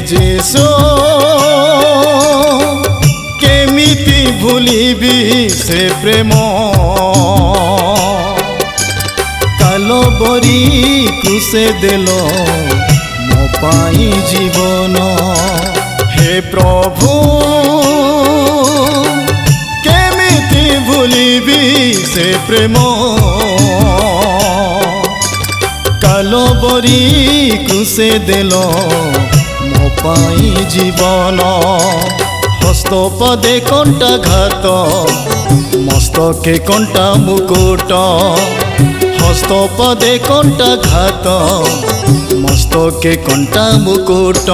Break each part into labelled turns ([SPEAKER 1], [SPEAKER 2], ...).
[SPEAKER 1] जेसु केमिति भूलिबी से प्रेम कालबरी क्रूसे देलो मो पाई जीवन हे प्रभु केमिति भूलिबी से प्रेम कालबरी क्रूसे देलो मो पाई जीवन हस्तपदे कंटा घात मस्तके कंटा मुकुट हस्तपदे कंटा घात मस्तके कंटा मुकुट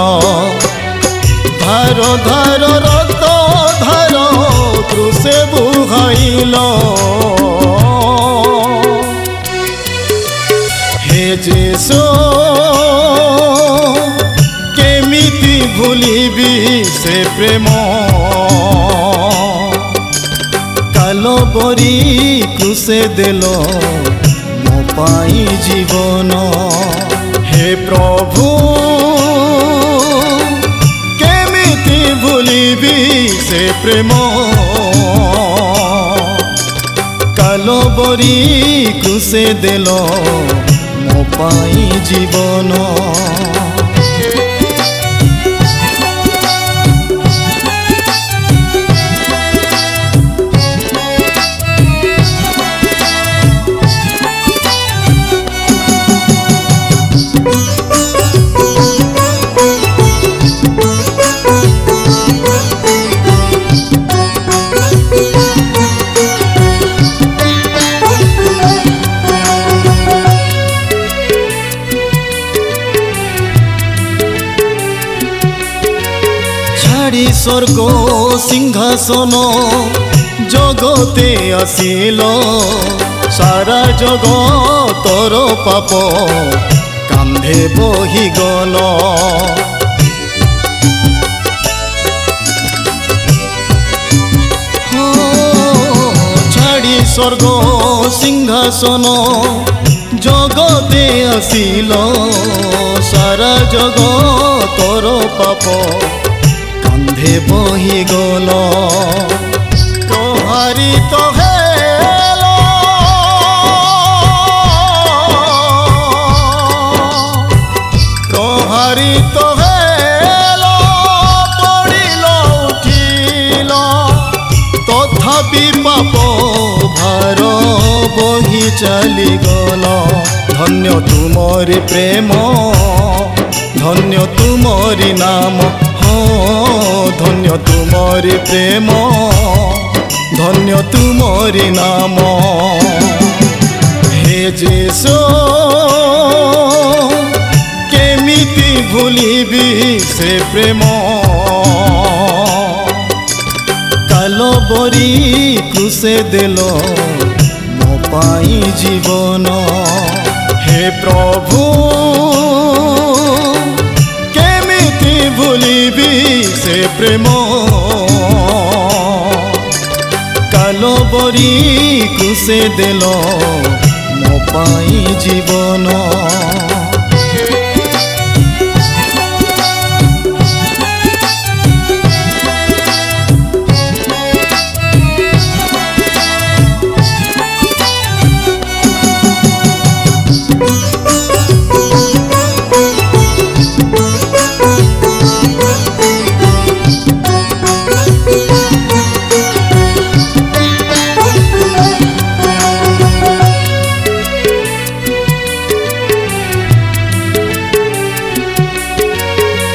[SPEAKER 1] धार धार रक्त धार क्रूसे बुहाइल हे जेसु केमिति भूलिबी से प्रेम कालबरी क्रूसे देलो मो पाई जीवन हे प्रभु केमिति भूलिबी से प्रेम कालबरी क्रूसे देलो मो पाई जीवन स्वर्ग सिंहासन जगते आसिल सारा जगतर पाप कांधे बहिगल छाड़ी स्वर्ग सिंहासन जगते आसिल सारा जगतर पाप कांधे बहिगल तोहारी तो हेलो तोहारी तो हेलो पड़िल उठिल तथापि पाप भार बही चलीगल धन्य तुमरी प्रेम धन्य तुमरी नाम धन्य तुमरी प्रेम धन्य तुमरी नाम हे जेसु केमिति भूलिबी से प्रेम कालबरी क्रूसे देलो मो पाई जीवन हे प्रभु भूलिबी से प्रेम कालबरी क्रूसे देलो मो पाई जीवन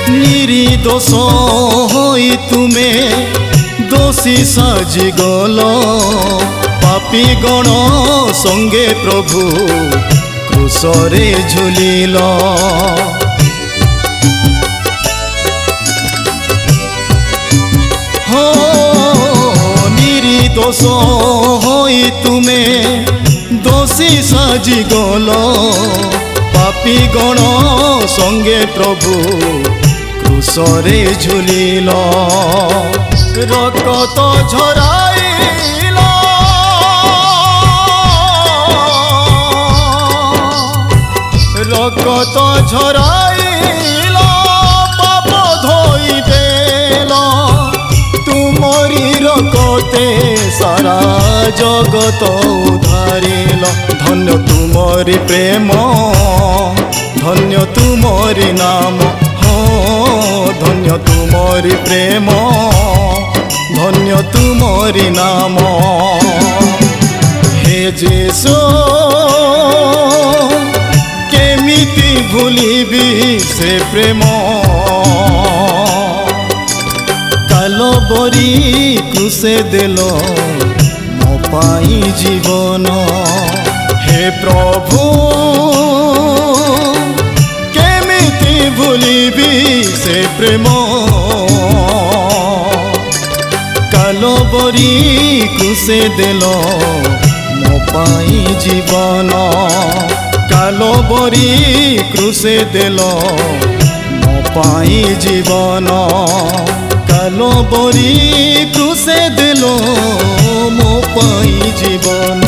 [SPEAKER 1] निर्दोष होई तुमे दोषी साजी गल पापी गण संगे प्रभु क्रूसरे झुलिल हो निर्दोष होई तुमे दोषी साजी गल पापी गण संगे प्रभु क्रूसरे झुलिल रक्त झराइल रक्त झराइल पाप নিরকতে সারা জগত উদ্ধারিল। ধন্য তুমরি প্রেম, ধন্য তুমরি নাম, ধন্য তুমরি প্রেম, ধন্য তুমরি নাম। হে যিশু কেমিতি ভুলিবি সে প্রেম, কালবরি ক্রুশে দেল ମୋ ପାଇଁ জীবন। হে প্রভু কেমিতি ভুলিবি সে প্রেম, কালবরি ক্রুশে দেল ମୋ ପାଇଁ জীবন। কালবরি ক্রুশে দেল ମୋ ପାଇଁ জীবন। কালবরি ক্রুশে দেল ମୋ ପାଇଁ জীবন।